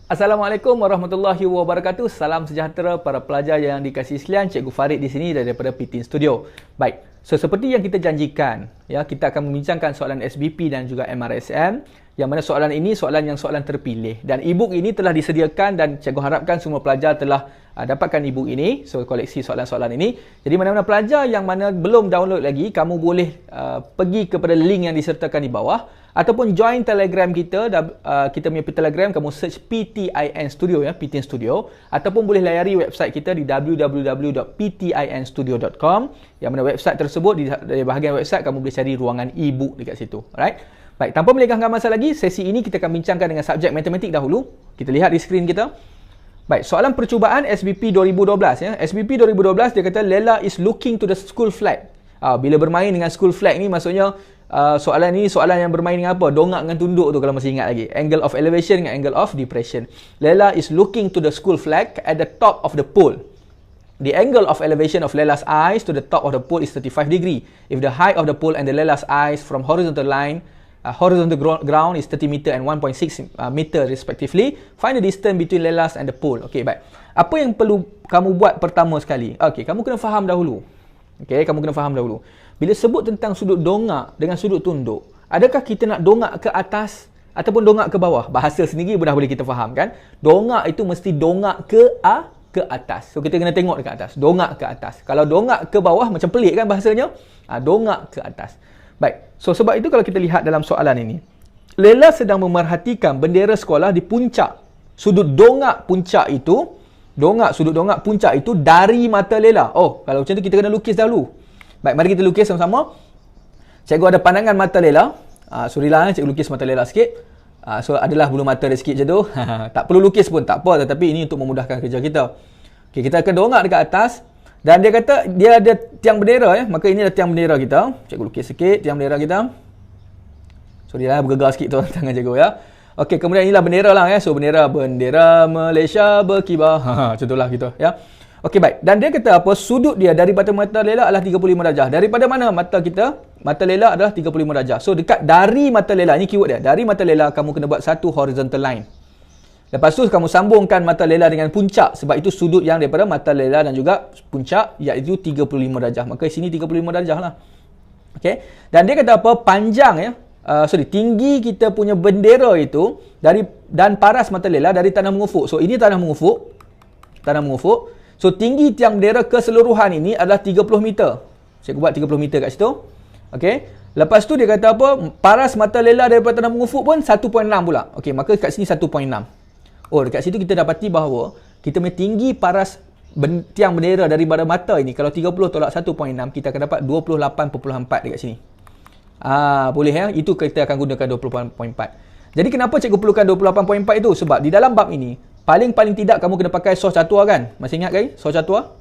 Assalamualaikum warahmatullahi wabarakatuh. Salam sejahtera para pelajar yang dikasihi sekalian. Cikgu Farid di sini daripada PTIN Studio. Baik, so seperti yang kita janjikan, ya, kita akan membincangkan soalan SBP dan juga MRSM. Yang mana soalan ini soalan terpilih, dan e-book ini telah disediakan dan cikgu harapkan semua pelajar telah dapatkan e-book ini. So koleksi soalan-soalan ini. Jadi mana-mana pelajar yang mana belum download lagi, kamu boleh pergi kepada link yang disertakan di bawah ataupun join Telegram kita. Kita punya Telegram, kamu search PTIN Studio, ya, PTIN Studio, ataupun boleh layari website kita di www.ptinstudio.com. Yang mana website tersebut, di bahagian website kamu boleh cari ruangan e-book dekat situ. Alright. Baik, tanpa melengahkan masa lagi, sesi ini kita akan bincangkan dengan subjek matematik dahulu. Kita lihat di skrin kita. Baik, soalan percubaan SBP 2012, ya. SBP 2012 dia kata Lela is looking to the school flag. Bila bermain dengan school flag ni maksudnya soalan ni soalan yang bermain dengan apa? Dongak dengan tunduk tu kalau masih ingat lagi. Angle of elevation dengan angle of depression. Lela is looking to the school flag at the top of the pole. The angle of elevation of Lela's eyes to the top of the pole is 35 degree. If the height of the pole and the Lela's eyes from horizontal ground is 30 meter and 1.6 meter respectively. Find the distance between Lela's and the pole. Okey, baik. Apa yang perlu kamu buat pertama sekali? Okey, kamu kena faham dahulu. Bila sebut tentang sudut dongak dengan sudut tunduk, adakah kita nak dongak ke atas ataupun dongak ke bawah? Bahasa sendiri dah boleh kita faham, kan? Dongak itu mesti dongak ke atas. So kita kena tengok dekat atas. Dongak ke atas. Kalau dongak ke bawah macam pelik kan bahasanya? Dongak ke atas. Baik, so sebab itu kalau kita lihat dalam soalan ini, Lela sedang memerhatikan bendera sekolah di puncak. Sudut dongak puncak itu dari mata Lela. Oh, kalau macam tu kita kena lukis dahulu. Baik, mari kita lukis sama-sama. Cikgu ada pandangan mata Lela. Surilah, cikgu lukis mata Lela sikit. So adalah bulu mata dia sikit je tu. Tak perlu lukis pun tak apa, tetapi ini untuk memudahkan kerja kita. Okey, kita akan dongak dekat atas. Dan dia kata dia ada tiang bendera, ya. Maka ini adalah tiang bendera kita. Cikgu lukis sikit tiang bendera kita. Sorry lah, bergegar sikit tu tangan cikgu, ya. Okey, kemudian inilah bendera lah, ya. So bendera Malaysia berkibar. Contohlah gitu, ya. Okey, baik. Dan dia kata apa? Sudut dia daripada mata Lela adalah 35 darjah. Daripada mana mata kita? Mata Lela adalah 35 darjah. So dekat dari mata Lela, ini keyword dia. Dari mata Lela kamu kena buat satu horizontal line. Lepas tu kamu sambungkan mata Lela dengan puncak, sebab itu sudut yang daripada mata Lela dan juga puncak iaitu 35 darjah. Maka sini 35 darjah lah. Okey. Dan dia kata apa? Panjang, ya. Tinggi kita punya bendera itu dan paras mata Lela dari tanah mengufuk. So ini tanah mengufuk. So tinggi tiang bendera keseluruhan ini adalah 30 meter. Saya buat 30 meter kat situ. Okey. Lepas tu dia kata apa? Paras mata Lela daripada tanah mengufuk pun 1.6 pula. Okey, maka kat sini 1.6. Oh, dekat situ kita dapati bahawa kita punya tinggi paras tiang bendera daripada mata ini, kalau 30 tolak 1.6, kita akan dapat 28.4 dekat sini. Boleh, ya? Itu kita akan gunakan 28.4. Jadi kenapa cikgu perlukan 28.4 itu? Sebab di dalam bab ini, paling tidak kamu kena pakai soh catua, kan? Masih ingat kan? Soh catua?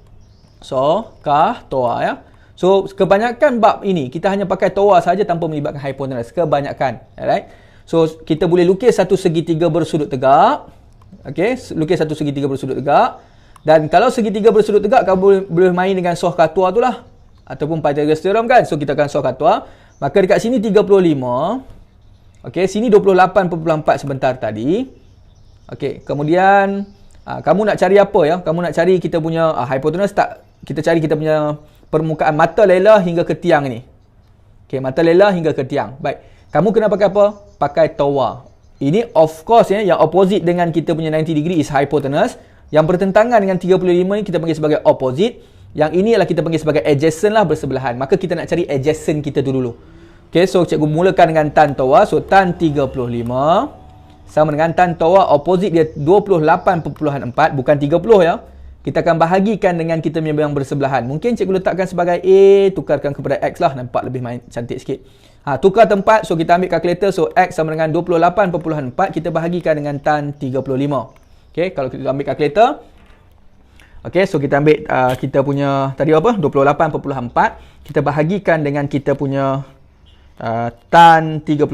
Soh, kah, toa, ya? So, kebanyakan bab ini, kita hanya pakai toa saja tanpa melibatkan hypotenuse. Kebanyakan. Alright? So, kita boleh lukis satu segitiga bersudut tegak. Okey, lukis satu segitiga bersudut tegak. Dan kalau segitiga bersudut tegak, kamu boleh main dengan soh katua tu lah. Ataupun Pythagoras theorem, kan? So, kita akan soh katua. Maka dekat sini 35. Okey, sini 28.4 sebentar tadi. Okey, kemudian kamu nak cari apa, ya? Kamu nak cari kita punya hypotenuse tak? Kita cari kita punya permukaan mata Lela hingga ke tiang ni. Okey, mata Lela hingga ke tiang. Baik. Kamu kena pakai apa? Pakai toa. Ini of course, ya, yang opposite dengan kita punya 90 degree is hypotenuse. Yang bertentangan dengan 35 ni kita panggil sebagai opposite. Yang ini adalah kita panggil sebagai adjacent lah, bersebelahan. Maka kita nak cari adjacent kita tu dulu. Okay, so cikgu mulakan dengan tan toa. So tan 35 sama dengan tan toa opposite dia 28.4, bukan 30, ya. Kita akan bahagikan dengan kita punya yang bersebelahan. Mungkin cikgu letakkan sebagai A, tukarkan kepada X lah, nampak lebih cantik sikit. Tukar tempat, so kita ambil kalkulator. So X sama dengan 28.4, kita bahagikan dengan tan 35. Okay, kalau kita ambil kalkulator. Okay, so kita ambil kita punya tadi apa? 28.4. Kita bahagikan dengan kita punya tan 35.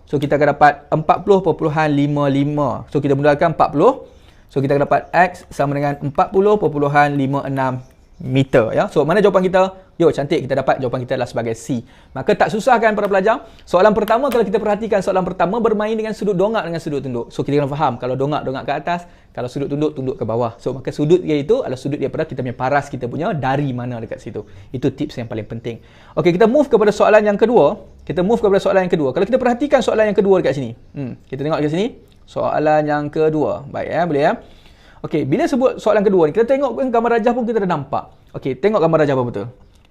So kita akan dapat 40.55. So kita mulakan 40. So kita akan dapat X sama dengan 40.56 meter ya. So mana jawapan kita? Yo, cantik, kita dapat jawapan kita adalah sebagai C. Maka tak susah kan para pelajar? Soalan pertama, kalau kita perhatikan soalan pertama bermain dengan sudut dongak dengan sudut tunduk. So kita kena faham, kalau dongak ke atas, kalau sudut tunduk ke bawah. So maka sudut dia itu adalah sudut daripada kita punya paras kita punya dari mana dekat situ. Itu tips yang paling penting. Okey, kita move kepada soalan yang kedua. Kalau kita perhatikan soalan yang kedua dekat sini. Kita tengok dekat sini. Soalan yang kedua. Baik ya, boleh ya. Okey, bila sebut soalan kedua ni, kita tengok gambar rajah pun kita dah nampak. Okey, tengok gambar rajah apa betul?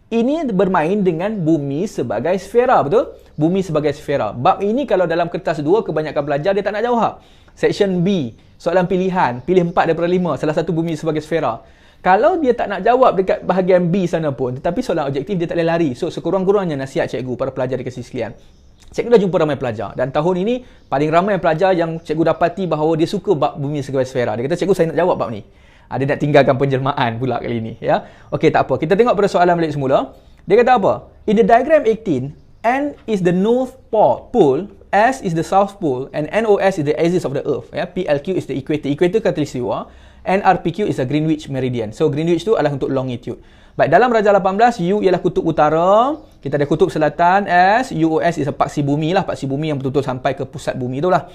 Ini bermain dengan bumi sebagai sfera, betul? Bumi sebagai sfera. Bab ini kalau dalam kertas 2, kebanyakan pelajar dia tak nak jawab. Section B, soalan pilihan, pilih 4 daripada 5, salah satu bumi sebagai sfera. Kalau dia tak nak jawab dekat bahagian B sana pun, tetapi soalan objektif dia tak boleh lari. So, sekurang-kurangnya nasihat cikgu, para pelajar dikasih sekalian. Cikgu dah jumpa ramai pelajar dan tahun ini paling ramai pelajar yang cikgu dapati bahawa dia suka bab bumi sebagai sfera. Dia kata, cikgu saya nak jawab bab ni. Dia nak tinggalkan penjelmaan pula kali ni ya. Okey, tak apa. Kita tengok pada soalan balik semula. Dia kata apa? In the diagram 18, N is the north pole, S is the south pole and NOS is the axis of the earth ya. PLQ is the equator. Equator khatulistiwa. NRPQ is a Greenwich meridian. So Greenwich tu adalah untuk longitude. Baik, dalam Rajah 18, U ialah kutub utara, kita ada kutub selatan, S, UOS is a paksi bumi lah, paksi bumi yang betul-betul sampai ke pusat bumi tu lah.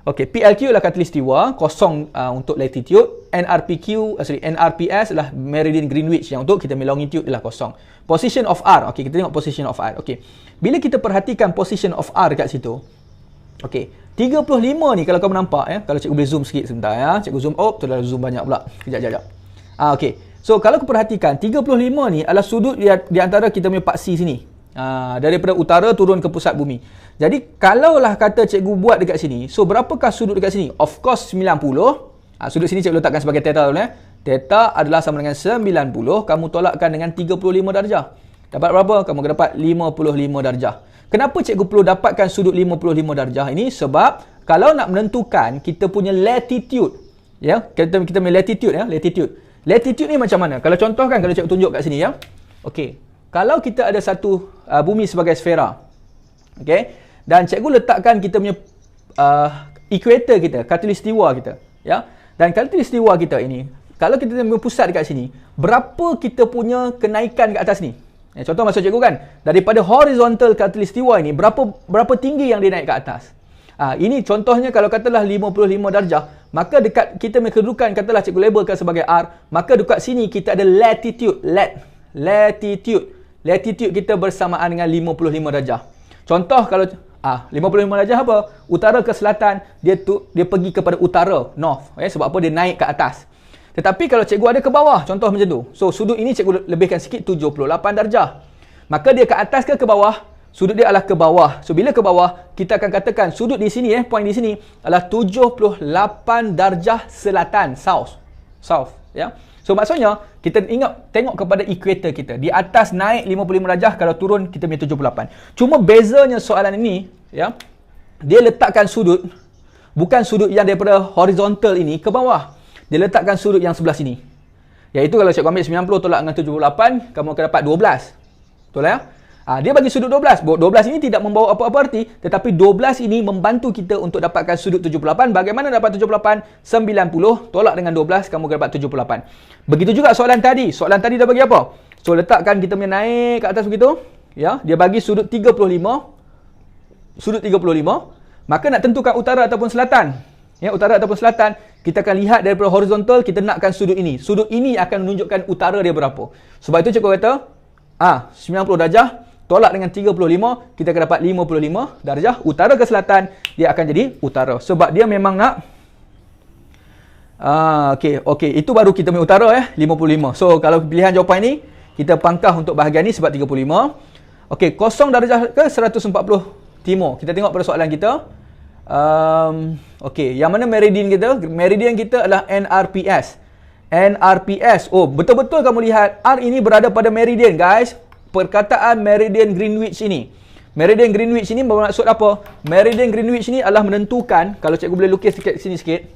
Okey, PLQ adalah khatulistiwa, kosong untuk latitude. NRPS adalah meridian Greenwich yang untuk kita punya longitude adalah kosong. Position of R, okey, kita tengok position of R. Okey, bila kita perhatikan position of R kat situ, okey, 35 ni kalau kamu nampak ya, kalau cikgu boleh zoom sikit sebentar ya, cikgu zoom, tu dah zoom banyak pula, kejap. Okey, so kalau kau perhatikan 35 ni adalah sudut di antara kita punya paksi sini. Daripada utara turun ke pusat bumi. Jadi kalaulah kata cikgu buat dekat sini, so berapakah sudut dekat sini? Of course 90. Sudut sini cikgu letakkan sebagai theta dulu ya. Theta adalah sama dengan 90, kamu tolakkan dengan 35 darjah. Dapat berapa? Kamu akan dapat 55 darjah. Kenapa cikgu perlu dapatkan sudut 55 darjah ini? Sebab kalau nak menentukan kita punya latitude, ya, kita punya latitude ya, latitude ni macam mana? Kalau contohkan, kalau cikgu tunjuk kat sini ya. Okey. Kalau kita ada satu bumi sebagai sfera, okey, dan cikgu letakkan kita punya equator kita, khatulistiwa kita, ya. Dan khatulistiwa kita ini, kalau kita pusat dekat sini, berapa kita punya kenaikan ke atas ni? Contoh maksud cikgu kan, daripada horizontal khatulistiwa ini, berapa tinggi yang dia naik ke atas? Ini contohnya kalau katalah 55 darjah, maka dekat kita punya kedudukan, katalah cikgu labelkan sebagai R, maka dekat sini kita ada latitude, latitude kita bersamaan dengan 55 darjah. Contoh kalau 55 darjah apa? Utara ke selatan, dia pergi kepada utara, north. Sebab apa? Dia naik ke atas. Tetapi kalau cikgu ada ke bawah, contoh macam tu. So sudut ini cikgu lebihkan sikit, 78 darjah. Maka dia ke atas ke bawah? Sudut dia adalah ke bawah. So bila ke bawah, kita akan katakan sudut di sini point di sini adalah 78 darjah selatan, south, ya. So maksudnya kita tengok kepada equator kita. Di atas naik 55 darjah, kalau turun kita punya 78. Cuma bezanya soalan ini ya, dia letakkan sudut bukan sudut yang daripada horizontal ini ke bawah. Dia letakkan sudut yang sebelah sini. Iaitu kalau cikgu ambil 90 tolak dengan 78, kamu akan dapat 12. Betul ya? Dia bagi sudut 12. 12 ini tidak membawa apa-apa arti, tetapi 12 ini membantu kita untuk dapatkan sudut 78. Bagaimana dapat 78? 90 tolak dengan 12, kamu akan dapat 78. Begitu juga soalan tadi. Soalan tadi dah bagi apa? So letakkan kita punya naik ke atas begitu. Ya, dia bagi sudut 35. Sudut 35. Maka nak tentukan utara ataupun selatan. Ya, utara ataupun selatan, kita akan lihat daripada horizontal, kita nakkan sudut ini. Sudut ini akan menunjukkan utara dia berapa. Sebab itu cikgu kata, 90 darjah tolak dengan 35, kita akan dapat 55 darjah. Utara ke selatan, dia akan jadi utara. Sebab dia memang nak okey, itu baru kita punya utara ya, 55. So kalau pilihan jawapan ini, kita pangkah untuk bahagian ni sebab 35. Okey, 0 darjah ke 140 timur. Kita tengok pada soalan kita. Okey, yang mana meridian kita? Meridian kita adalah NRPS. Betul-betul kamu lihat R ini berada pada meridian, guys. Perkataan meridian Greenwich ini. Meridian Greenwich ini bermaksud apa? Meridian Greenwich ini adalah menentukan, kalau cikgu boleh lukis dekat sini sikit.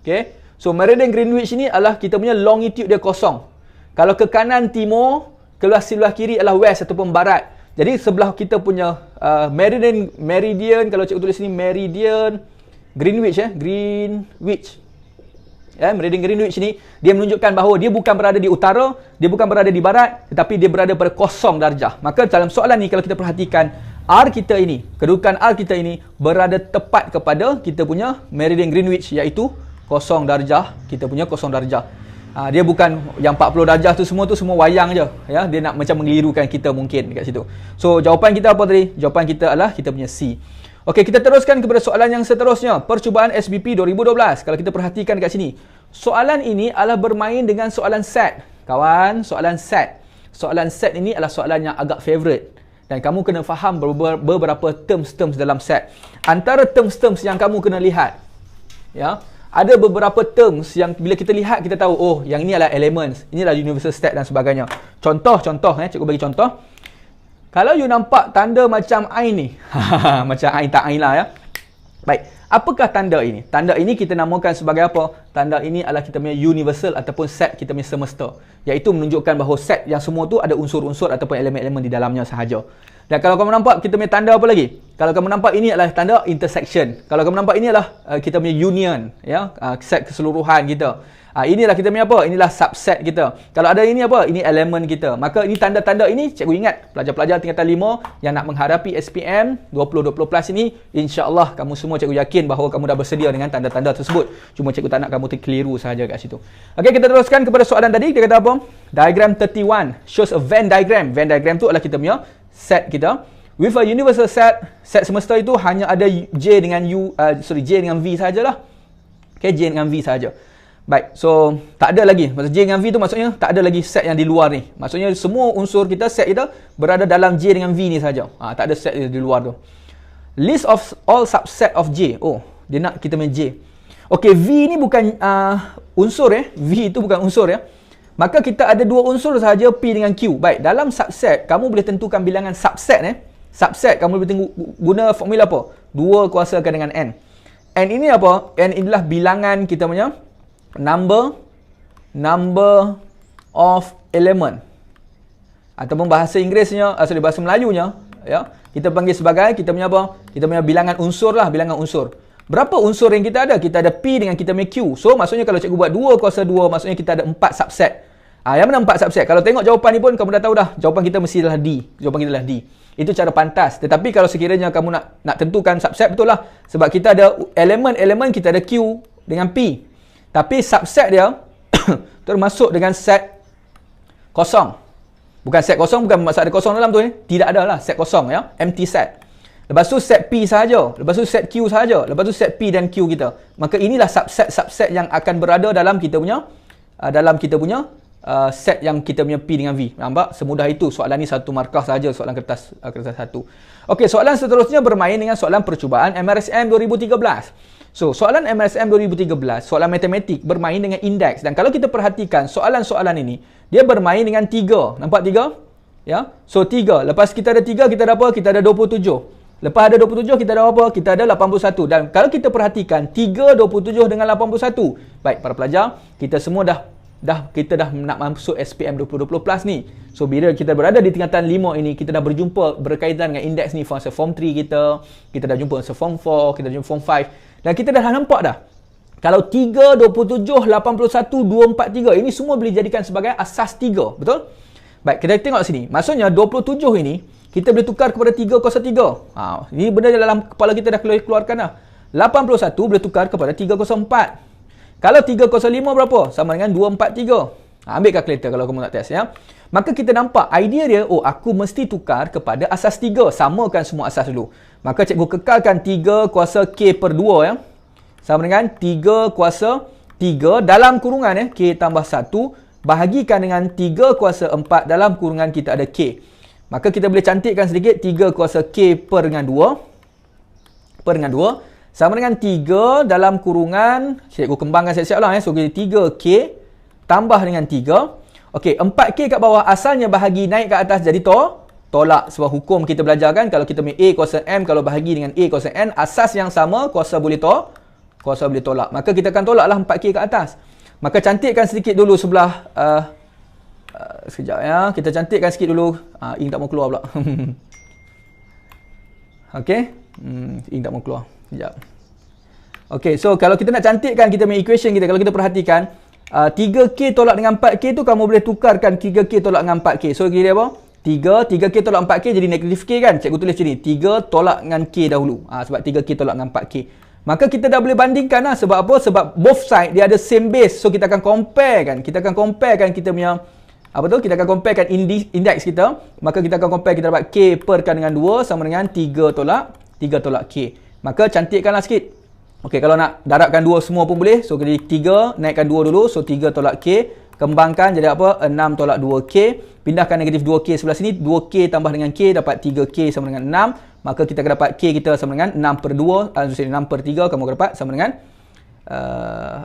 Okey. So meridian Greenwich ini adalah kita punya longitude dia kosong. Kalau ke kanan timur, sebelah kiri adalah west ataupun barat. Jadi sebelah kita punya meridian, kalau cikgu tulis sini meridian Greenwich Greenwich. Ya, meridian Greenwich ni dia menunjukkan bahawa dia bukan berada di utara, dia bukan berada di barat, tetapi dia berada pada 0 darjah. Maka dalam soalan ni kalau kita perhatikan R kita ini, kedudukan R kita ini berada tepat kepada kita punya meridian Greenwich, iaitu 0 darjah, kita punya 0 darjah. Dia bukan yang 40 darjah tu semua wayang je, ya. Dia nak macam mengelirukan kita mungkin dekat situ. So jawapan kita apa tadi? Jawapan kita adalah kita punya C. Okey, kita teruskan kepada soalan yang seterusnya. Percubaan SBP 2012. Kalau kita perhatikan dekat sini, soalan ini adalah bermain dengan soalan set. Kawan, soalan set. Soalan set ini adalah soalan yang agak favourite. Dan kamu kena faham beberapa terms-terms dalam set. Antara terms-terms yang kamu kena lihat, ya, ada beberapa terms yang bila kita lihat kita tahu, oh, yang ini adalah elements, ini adalah universal set dan sebagainya. Contoh, cikgu bagi contoh. Kalau you nampak tanda macam ain ni, macam ain tak ain lah, ya. Baik, apakah tanda ini? Tanda ini kita namakan sebagai apa? Tanda ini adalah kita punya universal ataupun set kita punya semesta, iaitu menunjukkan bahawa set yang semua tu ada unsur-unsur ataupun elemen-elemen di dalamnya sahaja. Dan kalau kamu nampak kita punya tanda apa lagi? Kalau kamu nampak ini adalah tanda intersection. Kalau kamu nampak ini adalah kita punya union, ya, set keseluruhan kita. Inilah kita punya apa? Inilah subset kita. Kalau ada ini apa? Ini elemen kita. Maka ini tanda-tanda ini cikgu ingat pelajar-pelajar tingkatan 5 yang nak menghadapi SPM 2020 plus ini, insya-Allah kamu semua cikgu yakin bahawa kamu dah bersedia dengan tanda-tanda tersebut. Cuma cikgu tak nak kamu terkeliru sahaja kat situ. Okey, kita teruskan kepada soalan tadi. Dia kata apa? Diagram 31 shows a Venn diagram. Venn diagram tu adalah kita punya set kita. With a universal set, set semesta itu hanya ada J dengan J dengan V sahajalah. Okay, J dengan V sahaja. Baik, so tak ada lagi. Maksud J dengan V tu maksudnya tak ada lagi set yang di luar ni. Maksudnya semua unsur kita, set kita berada dalam J dengan V ni sahaja. Tak ada set di luar tu. List of all subset of J. Oh, dia nak kita main J. Okay, V ni bukan unsur V itu bukan unsur ya. Maka kita ada dua unsur sahaja, P dengan Q. Baik, dalam subset kamu boleh tentukan bilangan subset Subset kamu boleh guna formula apa? 2 kuasakan dengan N. N ini apa? N inilah bilangan kita punya number of element. Ataupun bahasa Inggerisnya, bahasa Melayunya, ya, kita panggil sebagai kita punya apa? Kita punya bilangan unsur lah, bilangan unsur. Berapa unsur yang kita ada? Kita ada P dengan kita punya Q. So, maksudnya kalau cikgu buat 2 kuasa 2, maksudnya kita ada 4 subset. Yang mana 4 subset? Kalau tengok jawapan ni pun, kamu dah tahu dah. Jawapan kita mesti adalah D. Jawapan kita adalah D. Itu cara pantas. Tetapi kalau sekiranya kamu nak tentukan subset, betul lah. Sebab kita ada elemen-elemen, kita ada Q dengan P. Tapi subset dia termasuk dengan set kosong. Bukan set kosong, bukan maksud ada kosong dalam tu. Tidak ada lah set kosong, ya. Empty set. Lepas tu set P sahaja. Lepas tu set Q sahaja. Lepas tu set P dan Q kita. Maka inilah subset-subset yang akan berada dalam kita punya set yang kita punya P dengan V. Nampak? Semudah itu. Soalan ni satu markah sahaja, soalan kertas satu. Okey, soalan seterusnya bermain dengan soalan percubaan MRSM 2013. So, soalan MRSM 2013, soalan matematik bermain dengan indeks. Dan kalau kita perhatikan soalan-soalan ini, dia bermain dengan 3. Nampak 3? Ya. So, 3. Lepas kita ada 3, kita ada apa? Kita ada 27. Lepas ada 27, kita ada apa? Kita ada 81. Dan kalau kita perhatikan 3, 27 dengan 81. Baik, para pelajar, kita semua kita dah nak masuk SPM 2020 plus ni. So bila kita berada di tingkatan 5 ini, kita dah berjumpa berkaitan dengan indeks ni fasa form 3 kita dah jumpa fasa form 4, kita dah jumpa form 5, dan kita dah nampak dah kalau 3, 27, 81, 243 ini semua boleh jadikan sebagai asas 3, betul? Baik, kita tengok sini. Maksudnya 27 ini kita boleh tukar kepada 3 kuasa 3. Ini benda dalam kepala kita dah keluarkan dah. 81 boleh tukar kepada 3 kuasa 4. Kalau 3 kuasa 5 berapa? Sama dengan 243. Ambil kalkulator kalau kamu nak test, ya. Maka kita nampak idea dia, oh, aku mesti tukar kepada asas 3. Samakan semua asas dulu. Maka cikgu kekalkan 3 kuasa K per 2, ya. Sama dengan 3 kuasa 3 dalam kurungan, ya. K tambah 1 bahagikan dengan 3 kuasa 4 dalam kurungan kita ada K. Maka kita boleh cantikkan sedikit 3 kuasa K per dengan 2 sama dengan 3 dalam kurungan, cikgu kembangkan siap-siap lah, ya. So 3K tambah dengan 3. Okey, 4K kat bawah asalnya bahagi naik ke atas jadi tolak. Sebab hukum kita belajar kan, kalau kita punya A kuasa M, kalau bahagi dengan A kuasa N, asas yang sama, kuasa boleh tolak. Maka kita akan tolaklah 4K ke atas. Maka cantikkan sedikit dulu sebelah sekejap, ya. Kita cantikkan sikit dulu. Ink tak mau keluar pula. Okey. Ink tak mau keluar. Sekejap. Okey, so kalau kita nak cantikkan kita punya equation kita, kalau kita perhatikan 3K tolak dengan 4K tu kamu boleh tukarkan 3K tolak dengan 4K. So kira apa? 3K tolak 4K jadi negatif K kan? Cikgu tulis macam ni. 3 tolak dengan K dahulu. Sebab 3K tolak dengan 4K. Maka kita dah boleh bandingkan lah. Sebab apa? Sebab both side dia ada same base. So kita akan compare kan. Kita punya apa tu? Kita akan comparekan index kita. Maka kita akan compare, kita dapat K perkan dengan 2 sama dengan 3 tolak K. Maka cantikkanlah sikit. Okey, kalau nak darabkan 2 semua pun boleh. So jadi 3 naikkan 2 dulu. So 3 tolak K. Kembangkan jadi apa? 6 tolak 2K. Pindahkan negatif 2K sebelah sini. 2K tambah dengan K dapat 3K sama dengan 6. Maka kita akan dapat K kita sama dengan 6 per 2. 6 per 3 kamu akan dapat sama dengan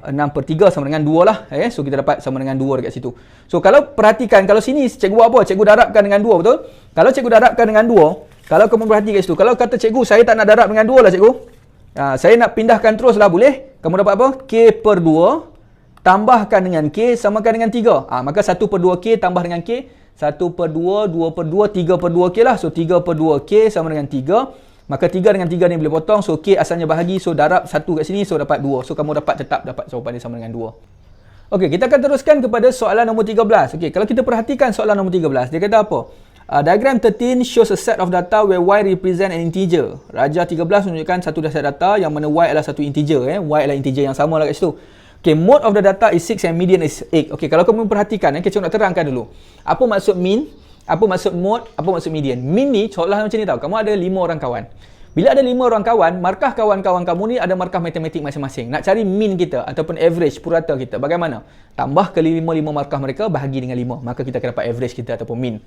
6 per 3 sama dengan 2 lah. So kita dapat sama dengan 2 dekat situ. So kalau perhatikan, kalau sini cikgu buat apa? Cikgu darabkan dengan 2, betul? Kalau cikgu darabkan dengan 2, kalau kamu perhati kat situ, kalau kata cikgu saya tak nak darab dengan 2 lah cikgu. Saya nak pindahkan terus lah, boleh? Kamu dapat apa? K per 2 tambahkan dengan K samakan dengan 3. Maka 1 per 2K tambah dengan K. 1 per 2, 2 per 2, 3 per 2K lah. So 3 per 2K sama dengan 3. Maka 3 dengan 3 ni boleh potong. So K asalnya bahagi. So darab 1 kat sini. So dapat 2. So kamu tetap dapat jawapan dia sama dengan 2. Okey, kita akan teruskan kepada soalan nombor 13. Okey, kalau kita perhatikan soalan nombor 13, dia kata apa? Diagram 13 shows a set of data where y represent an integer. Raja 13 menunjukkan satu set data yang mana y adalah satu integer. Y adalah integer yang sama lah kat situ. Okay, mode of the data is 6 and median is 8. Okay, kalau kamu perhatikan, cikgu nak terangkan dulu. Apa maksud mean? Apa maksud mode? Apa maksud median? Mean ni, seolah macam ni tau. Kamu ada 5 orang kawan. Bila ada 5 orang kawan, markah kawan-kawan kamu ni ada markah matematik masing-masing. Nak cari mean kita ataupun average, purata kita. Bagaimana? Tambah kali 5 markah mereka, bahagi dengan 5. Maka kita akan dapat average kita ataupun mean.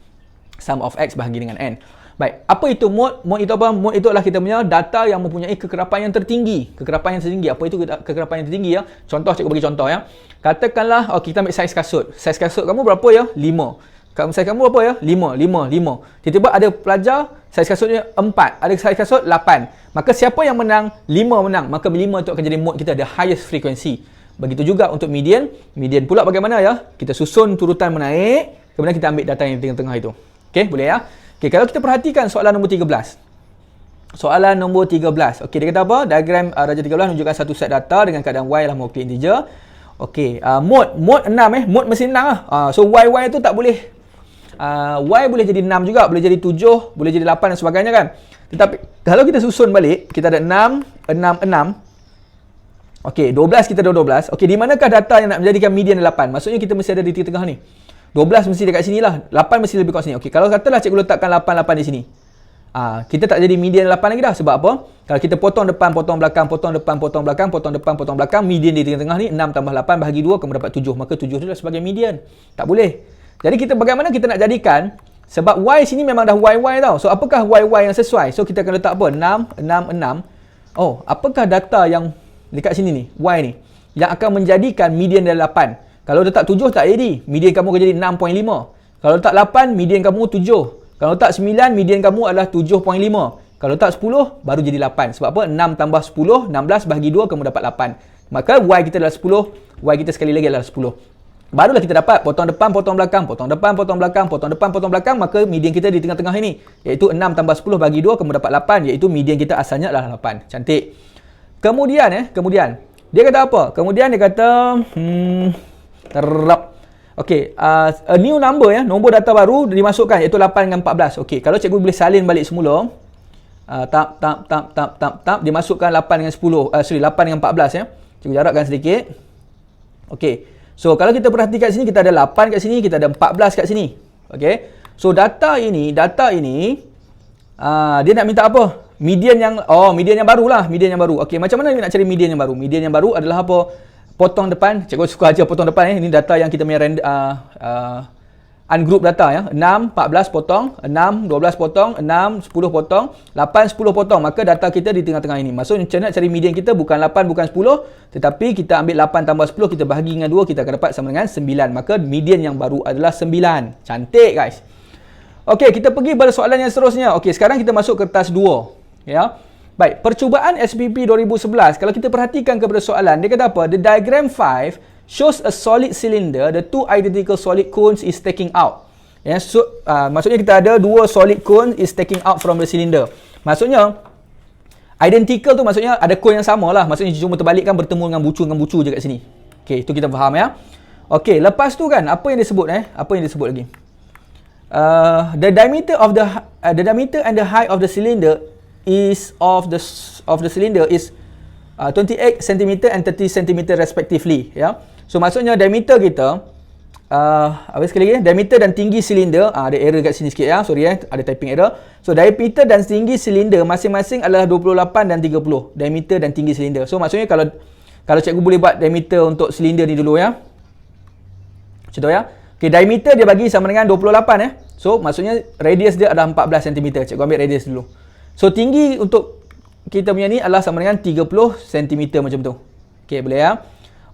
Sum of x bahagi dengan n. Baik, apa itu mode? Mode itu apa? Mode itu adalah kita punya data yang mempunyai kekerapan yang tertinggi. Kekerapan yang tertinggi. Apa itu kekerapan yang tertinggi ya? Contoh, cikgu bagi contoh ya. Katakanlah, kita ambil saiz kasut. Saiz kasut kamu berapa ya? 5. Saiz kamu berapa ya? 5. Tiba-tiba ada pelajar, saiz kasutnya 4. Ada saiz kasut 8. Maka siapa yang menang? 5 menang. Maka 5 itu akan jadi mode kita, the highest frequency. Begitu juga untuk median. Median pula bagaimana ya? Kita susun turutan menaik. Kemudian kita ambil data yang tengah-tengah itu. Okey, boleh ya? Okey, kalau kita perhatikan soalan nombor 13. Soalan nombor 13. Okey, dia kata apa? Diagram Raja 13 menunjukkan satu set data dengan keadaan y adalah mewakili integer. Okey, mode 6 mode mesti 6 lah. So y tu tak boleh. Y boleh jadi 6 juga, boleh jadi 7, boleh jadi 8 dan sebagainya kan. Tetapi kalau kita susun balik, kita ada 6, 6, 6. Okey, 12 kita ada 12. Okey, di manakah data yang nak menjadikan median 8? Maksudnya kita mesti ada di tengah ni. 12 mesti dekat sini lah. 8 mesti lebih kat sini. Okey, kalau katalah cikgu letakkan 8 di sini. Kita tak jadi median 8 lagi dah. Sebab apa? Kalau kita potong depan, potong belakang, potong depan, potong belakang, potong depan, potong belakang, median di tengah-tengah ni 6 tambah 8 bahagi 2 kamu dapat 7. Maka 7 tu adalah sebagai median. Tak boleh. Jadi bagaimana kita nak jadikan? Sebab y sini memang dah y tau. So apakah y yang sesuai? So kita akan letak apa? 6, 6, 6. Oh, apakah data yang dekat sini ni? Y ni. Yang akan menjadikan median dari 8. Kalau letak 7 tak jadi. Median kamu akan jadi 6.5. Kalau letak 8, median kamu 7. Kalau letak 9, median kamu adalah 7.5. Kalau letak 10, baru jadi 8. Sebab apa? 6 tambah 10, 16 bahagi 2, kamu dapat 8. Maka y kita adalah 10. Y kita sekali lagi adalah 10. Barulah kita dapat potong depan, potong belakang, potong depan, potong belakang, potong depan, potong belakang. Maka median kita di tengah-tengah ini. Iaitu 6 tambah 10 bahagi 2, kamu dapat 8. Iaitu median kita asalnya adalah 8. Cantik. Kemudian, dia kata apa? Kemudian dia kata... Okey, a new number nombor data baru dimasukkan iaitu 8 dengan 14. Okey, kalau cikgu boleh salin balik semula. Dimasukkan 8 dengan 10. 8 dengan 14 ya. Cikgu jarakkan sedikit. Okey. So kalau kita perhatikan sini kita ada 8 kat sini, kita ada 14 kat sini. Okey. So data ini dia nak minta apa? Median yang barulah, median yang baru. Okey, macam mana dia nak cari median yang baru? Median yang baru adalah apa? Potong depan, cikgu suka aja potong depan Ini data yang kita punya ungroup data ya. 6, 14 potong, 6, 12 potong, 6, 10 potong, 8, 10 potong. Maka data kita di tengah-tengah ini. Maksudnya nak cari median kita bukan 8, bukan 10. Tetapi kita ambil 8 tambah 10, kita bahagi dengan 2, kita akan dapat sama dengan 9. Maka median yang baru adalah 9. Cantik guys. Okey, kita pergi pada soalan yang seterusnya. Okey, sekarang kita masuk kertas 2. Ya. Baik, percubaan SPP 2011, kalau kita perhatikan kepada soalan, dia kata apa? The diagram 5 shows a solid cylinder, the two identical solid cones is taking out. Ya, maksudnya kita ada dua solid cone is taking out from the cylinder. Maksudnya, Identical tu maksudnya ada cone yang sama lah. Maksudnya cuma terbalikkan bertemu dengan bucu je kat sini. Okey, itu kita faham ya. Okey, lepas tu kan apa yang disebut Apa yang disebut lagi? The diameter and the height of the cylinder is 28 cm and 30 cm respectively, ya. So maksudnya diameter kita apa sekali lagi? Diameter dan tinggi silinder, ada error kat sini sikit ya. Sorry ada typing error. So diameter dan tinggi silinder masing-masing adalah 28 dan 30. Diameter dan tinggi silinder. So maksudnya kalau cikgu boleh buat diameter untuk silinder ni dulu ya. Contoh ya. Okey, diameter dia bagi sama dengan 28 So maksudnya radius dia adalah 14 cm. Cikgu ambil radius dulu. So tinggi untuk kita punya ni adalah sama dengan 30 cm macam tu. Okey, boleh ya.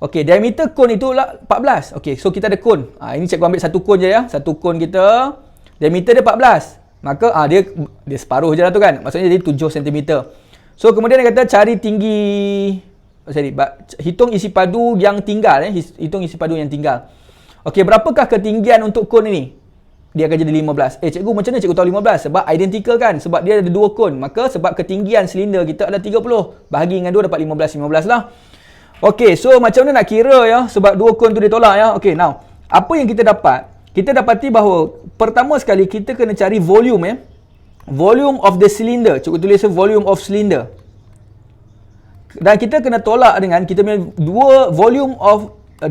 Okey, diameter cone itu lah 14. Okey, so kita ada cone. Ini cikgu ambil satu cone je ya. Satu cone kita, diameter dia 14. Maka dia separuh je lah tu kan. Maksudnya dia 7 cm. So kemudian dia kata cari tinggi, hitung isi padu yang tinggal. Hitung isi padu yang tinggal. Okey, berapakah ketinggian untuk cone ini? Dia akan jadi 15. Cikgu macam mana cikgu tahu 15? Sebab identical kan. Sebab dia ada dua cone. Maka sebab ketinggian silinder kita adalah 30. Bahagi dengan 2 dapat 15 lah. Okey, so macam mana nak kira ya? Sebab dua cone tu dia tolak ya. Okey, now. Apa yang kita dapat? Kita dapati bahawa pertama sekali kita kena cari volume Volume of the cylinder. Cikgu tulis volume of cylinder. Dan kita kena tolak dengan kita punya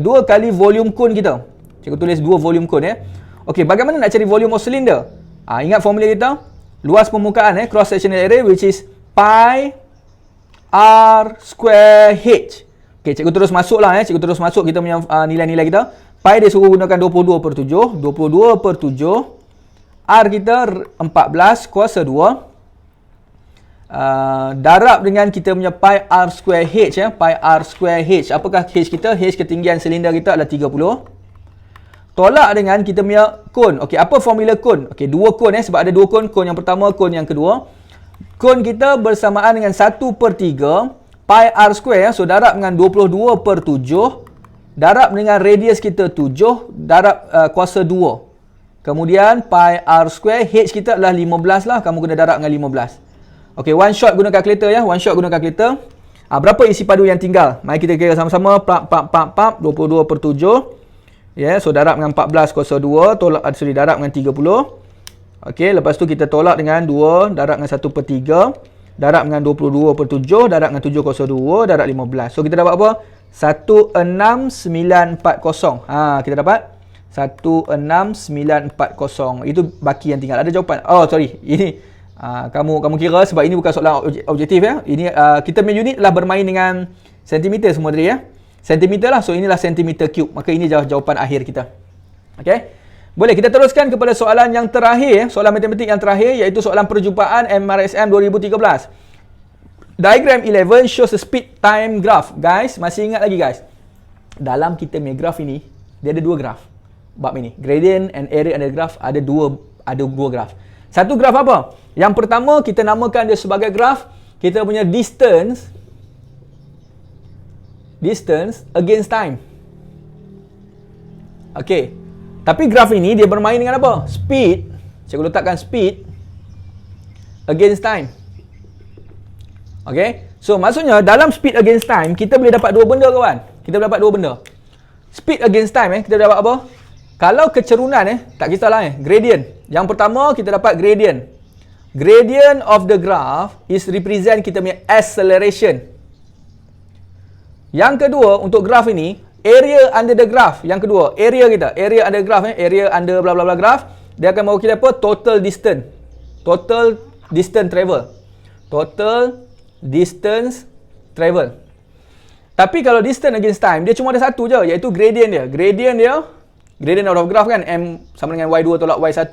dua kali volume cone kita. Cikgu tulis 2 volume cone Okey, bagaimana nak cari volume of cylinder? Ingat formula kita? Luas permukaan cross sectional area which is pi r square h. Okey, cikgu terus masuklah cikgu terus masuk kita punya nilai-nilai kita. Pi dia suruh gunakan 22/7, 22/7. R kita 14 kuasa 2. Darab dengan kita punya pi r square h pi r square h. Apakah h kita? H ketinggian silinder kita adalah 30. Tolak dengan kita punya cone. Okey, apa formula cone? Okey, dua cone sebab ada dua cone. Cone yang pertama, cone yang kedua. Cone kita bersamaan dengan 1/3 pi r square So darab dengan 22/7. Darab dengan radius kita 7. Darab kuasa 2. Kemudian pi r square H kita adalah 15 lah. Kamu kena darab dengan 15. Okey, one shot guna kalkulator ya. One shot guna kalkulator. Berapa isi padu yang tinggal? Mari kita kira sama-sama. 22/7. So darab dengan 14 kuasa 2, darab dengan 30. Okey, lepas tu kita tolak dengan 2, darab dengan 1/3, darab dengan 22/7, darab dengan 7 kuasa 2, darab 15. So kita dapat apa? 16940. Kita dapat 16940. Itu baki yang tinggal. Ada jawapan. Oh, sorry. Ini kamu kira sebab ini bukan soalan objektif ya. Ini kita punya unit adalah bermain dengan sentimeter semua tadi ya. Sentimeter lah. So inilah sentimeter cube. Maka ini jawapan akhir kita. Okey. Boleh kita teruskan kepada soalan yang terakhir. Soalan matematik yang terakhir iaitu soalan perjumpaan MRSM 2013. Diagram 11 shows a speed time graph. Guys, masih ingat lagi guys? Dalam kita punya graph ini, dia ada dua graph. Bab ini. Gradient and area under graph ada dua graph. Satu graph apa? Yang pertama kita namakan dia sebagai graph kita punya distance against time. Okey. Tapi graf ini dia bermain dengan apa? Speed. Cikgu letakkan speed against time. Okey. So maksudnya dalam speed against time kita boleh dapat dua benda kawan. Kita boleh dapat dua benda. Speed against time kita dapat apa? Kalau kecerunan tak kisahlah gradient. Yang pertama kita dapat gradient. Gradient of the graph is represent kita punya acceleration. Yang kedua, untuk graf ini, area under the graph. Yang kedua, area kita. Area under graph, area under bla bla bla graph. Dia akan mewakili apa? Total distance. Total distance travel. Total distance travel. Tapi kalau distance against time, dia cuma ada satu je, iaitu gradient dia. Gradient out of graph kan, M sama dengan Y2 tolak Y1,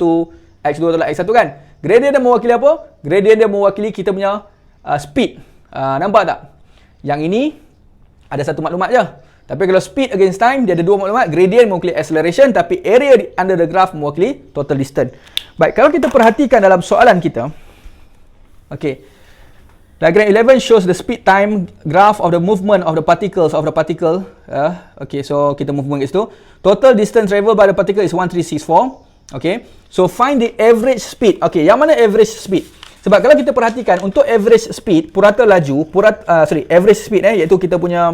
X2 tolak X1 kan. Gradient dia mewakili apa? Gradient dia mewakili kita punya speed. Nampak tak? Yang ini ada satu maklumat je. Tapi kalau speed against time, dia ada dua maklumat. Gradient mewakili acceleration, tapi area under the graph mewakili total distance. Baik, kalau kita perhatikan dalam soalan kita. Okey. Diagram 11 shows the speed time graph of the movement of the particles Okey, so kita movement kat situ. Total distance traveled by the particle is 1364. Okey. So find the average speed. Okey, yang mana average speed? Sebab kalau kita perhatikan untuk average speed, purata laju, average speed iaitu kita punya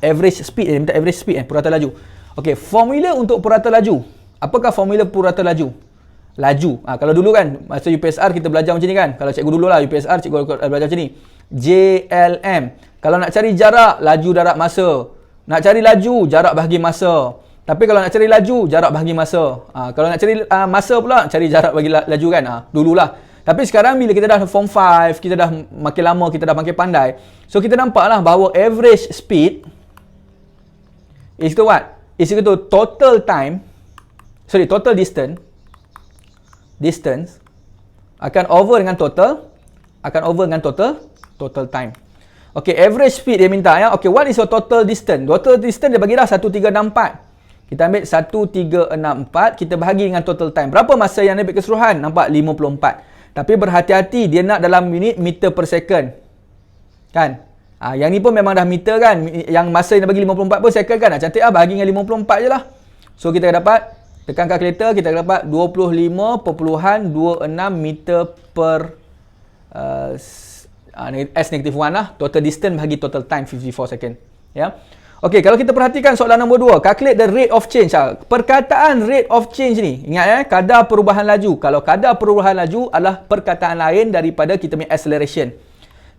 average speed, minta average speed purata laju. Okey, formula untuk purata laju. Apakah formula purata laju? Laju. Kalau dulu kan masa UPSR kita belajar macam ni kan. Kalau cikgu dululah UPSR cikgu belajar macam ni. JLM. Kalau nak cari jarak, laju darab masa. Nak cari laju, jarak bahagi masa. Tapi kalau nak cari laju, jarak bahagi masa. Kalau nak cari masa pula, cari jarak bagi laju kan. Dululah. Tapi sekarang bila kita dah form 5, kita dah makin lama, kita dah makin pandai. So kita nampaklah bahawa average speed is equal to what? Is equal to total distance akan over dengan total time. Okay, average speed dia minta ya. Okay, what is your total distance? Total distance dia bagi dah 1364. Kita ambil 1364, kita bahagi dengan total time. Berapa masa yang dia ambil keseluruhan? Nampak 54. Tapi berhati-hati, dia nak dalam minit meter per second. Kan? Yang ni pun memang dah meter kan. Yang masa yang dia bagi 54 pun second kan. Cantik lah, bahagi dengan 54 je lah. So kita dapat, tekan kalkulator, kita dapat 25.26 meter per S-1 lah. Total distance bahagi total time 54 second. Ya. Okey, kalau kita perhatikan soalan nombor 2, calculate the rate of change. Perkataan rate of change ni, ingat kadar perubahan laju. Kalau kadar perubahan laju adalah perkataan lain daripada kita punya acceleration.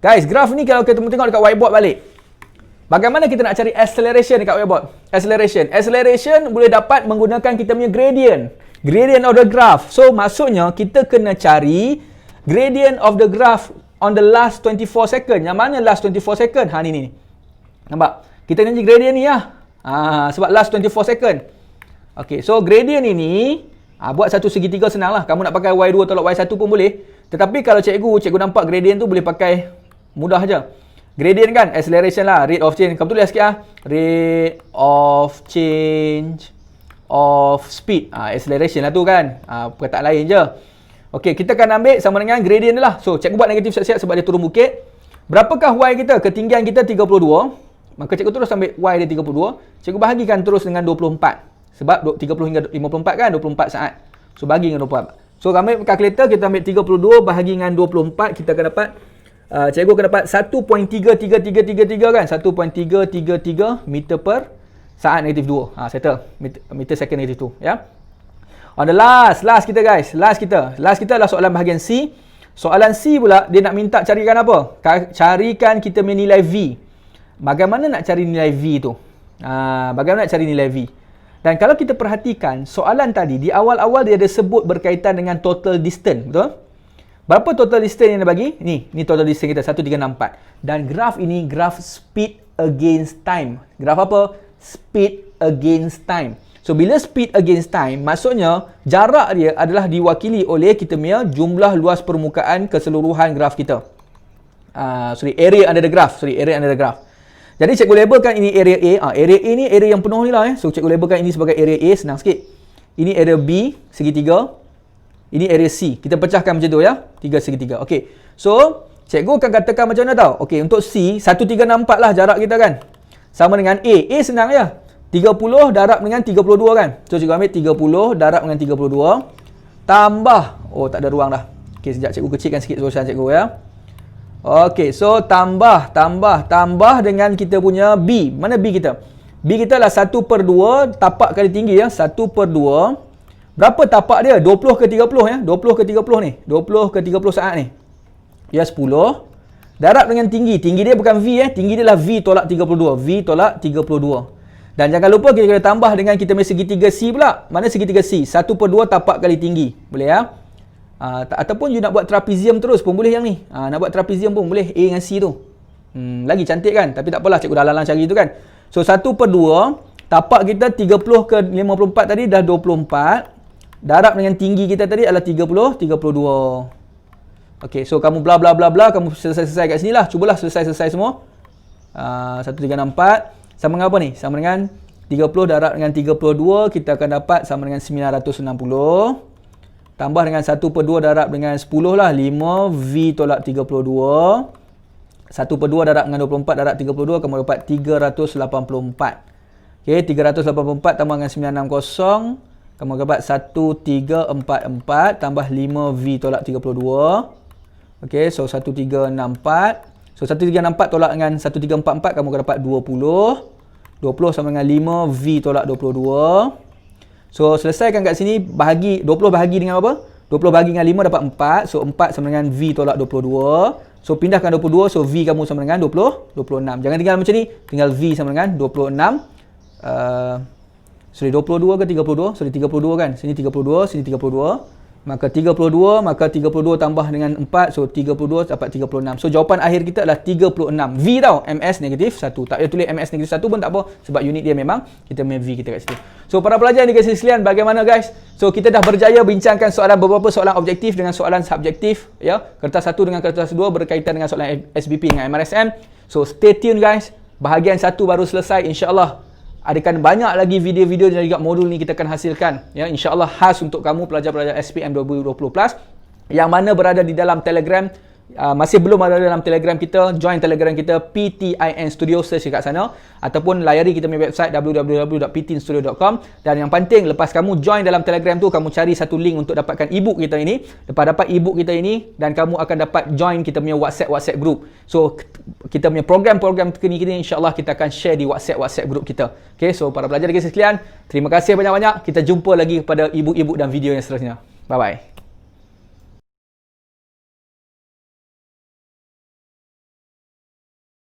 Guys, graf ni kalau kita tengok dekat whiteboard balik. Bagaimana kita nak cari acceleration dekat whiteboard? Acceleration boleh dapat menggunakan kita punya gradient. Gradient of the graph. So, maksudnya kita kena cari gradient of the graph on the last 24 second. Yang mana last 24 second? Ni. Nampak? Kita nanti gradient ni lah. Sebab last 24 second. Okay, so gradient ini, buat satu segitiga senang lah. Kamu nak pakai Y2 tolak Y1 pun boleh. Tetapi kalau cikgu nampak gradient tu boleh pakai mudah je. Gradient kan, acceleration lah, rate of change. Kamu tulis sikit lah. Rate of change of speed. Acceleration lah tu kan. Perkataan lain je. Okay, kita akan ambil sama dengan gradient lah. So, cikgu buat negatif siap-siap sebab dia turun bukit. Berapakah Y kita? Ketinggian kita 32. Maka cikgu terus ambil Y dia 32. Cikgu bahagikan terus dengan 24. Sebab 30 hingga 54 kan, 24 saat. So, bahagi dengan 24. So, ambil kalkulator, kita ambil 32 bahagi dengan 24. Kita akan dapat, cikgu akan dapat 1.33333 kan. 1.333 meter per saat negatif 2. Settle. Meter second negatif 2. Ya. On the last kita guys. Last kita adalah soalan bahagian C. Soalan C pula, dia nak minta carikan apa? Carikan kita punya nilai V. Bagaimana nak cari nilai V tu? Bagaimana nak cari nilai V? Dan kalau kita perhatikan, soalan tadi, di awal-awal dia ada sebut berkaitan dengan total distance. Betul? Berapa total distance yang dia bagi? Ni total distance kita, 1364. Dan graf ini, graf speed against time. Graf apa? Speed against time. So, bila speed against time, maksudnya jarak dia adalah diwakili oleh kita punya jumlah luas permukaan keseluruhan graf kita. Area under the graph. Jadi cikgu labelkan ini area A. Area A ni area yang penuh ni lah. So cikgu labelkan ini sebagai area A, senang sikit. Ini area B, segitiga. Ini area C. Kita pecahkan macam tu ya. 3 segitiga. Okey. So, cikgu akan katakan macam mana tau? Okey, untuk C, 1364 lah jarak kita kan. Sama dengan A. A senang ya. 30 darab dengan 32 kan. So, cikgu ambil 30 darab dengan 32. Tambah. Oh, tak ada ruang dah. Okey, sekejap cikgu kecilkan sikit tulisan cikgu ya. Okey, so tambah dengan kita punya B. Mana B kita? B kita lah 1/2 tapak kali tinggi ya. 1/2. Berapa tapak dia? 20 ke 30 ya. 20 ke 30 ni. 20 ke 30 saat ni. Ya, 10. Darab dengan tinggi. Tinggi dia bukan V Tinggi dia lah V tolak 32. V tolak 32. Dan jangan lupa kita kena tambah dengan kita punya segitiga C pula. Mana segitiga C? 1/2 tapak kali tinggi. Boleh ya? Ataupun you nak buat trapezium terus pun boleh yang ni. Nak buat trapezium pun boleh A dengan C tu. Lagi cantik kan? Tapi tak apalah, cikgu dah lalang cari tu kan. So 1/2 tapak kita 30 ke 54 tadi dah 24. Darab dengan tinggi kita tadi adalah 32. Okey, so kamu bla bla bla bla, kamu selesai kat sini lah. Cubalah selesai semua. 1364 sama dengan apa ni? Sama dengan 30 darab dengan 32, kita akan dapat sama dengan 960. Tambah dengan 1/2 darab dengan 10 lah. 5 V tolak 32. 1/2 darab dengan 24 darab 32. Kamu dapat 384. Okay, 384 tambah dengan 960. Kamu dapat 1344 tambah 5V tolak 32. Okey, so 1364. So 1364 tolak dengan 1344 kamu akan dapat 20. 20 sama dengan 5V tolak 22. So selesaikan kat sini, bahagi 20 bahagi dengan apa? 20 bahagi dengan 5 dapat 4. So 4 sama dengan V tolak 22. So pindahkan 22, so V kamu sama dengan 26. Jangan tinggal macam ni, tinggal V sama dengan 26. Sorry, 22 ke 32? Sorry, 32 kan? Sini 32, sini 32. Maka 32 tambah dengan 4, so 32 dapat 36. So jawapan akhir kita adalah 36. V tau, MS negatif 1. Tak payah tulis MS negatif 1 pun tak apa, sebab unit dia memang kita main V kita kat situ. So para pelajar ni guys sekalian, bagaimana guys? So kita dah berjaya bincangkan beberapa soalan objektif dengan soalan subjektif, ya. Kertas 1 dengan kertas 2 berkaitan dengan soalan SBP dengan MRSM. So stay tune guys. Bahagian 1 baru selesai, insya-Allah. Adakan banyak lagi video-video dan juga modul ni kita akan hasilkan, ya, insya-Allah khas untuk kamu pelajar-pelajar SPM 2020 plus yang mana berada di dalam Telegram. Masih belum ada dalam Telegram kita, join Telegram kita PTIN Studio, search kat sana, ataupun layari kita punya website www.ptinstudio.com. Dan yang penting, lepas kamu join dalam Telegram tu, kamu cari satu link untuk dapatkan ebook kita ini. Lepas dapat ebook kita ini, dan kamu akan dapat join kita punya WhatsApp group. So kita punya program-program terkini insya-Allah kita akan share di WhatsApp group kita. Okay, so para pelajar sekalian, terima kasih banyak-banyak. Kita jumpa lagi pada ebook dan video yang seterusnya. Bye bye.